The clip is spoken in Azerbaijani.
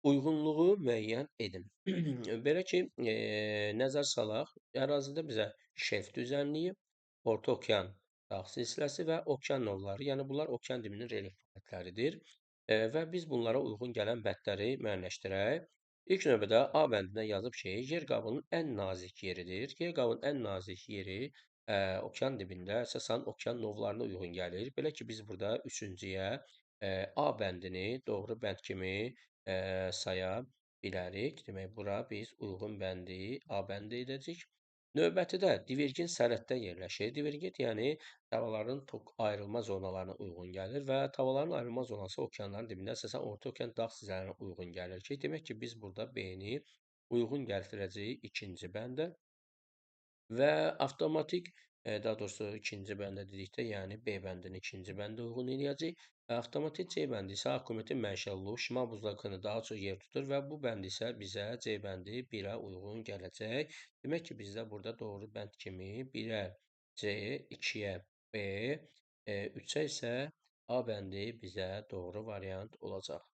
Uyğunluğu müəyyən edin. Belə ki, nəzər salaq, ərazidə bizə şelf düzənliyi, orta okean dağ silsiləsi və okean novları, yəni bunlar okean dibinin relyef alətləridir. Və biz bunlara uyğun gələn bəndləri müəyyənləşdirək. İlk növbədə A bəndinə yazıb ki, yer qabının ən nazik yeridir. Yer qabının ən nazik yeri okean dibində əsasən okean novlarına uyğun gəlir. Belə ki, biz burada üçüncüyə A bəndini doğru bənd kimi saya bilərik. Demək, bura biz uyğun bəndi A bəndi edəcəyik. Növbəti də divergent sərhəddə yerləşir. Divergent, yəni havaların ayrılma zonalarına uyğun gəlir və havaların ayrılma zonası okeanların dibində əsasən orta okean dağ silsilələrinə uyğun gəlir ki, demək ki, biz burada B-ni uyğun gəltirəcəyik ikinci bəndə. Və avtomatik, daha doğrusu ikinci bəndə dedikdə, yəni B bəndini ikinci bəndə uyğun eləyəcəyik. Avtomatik C bəndi isə akkumulyativ məişəlli şimal buzlaqlarında daha çox yer tutur və bu bənd isə bizə C bəndi 1-ə uyğun gələcək. Demək ki, bizdə burada doğru bənd kimi 1-ə C, 2-yə B, 3-ə isə A bəndi bizə doğru variant olacaq.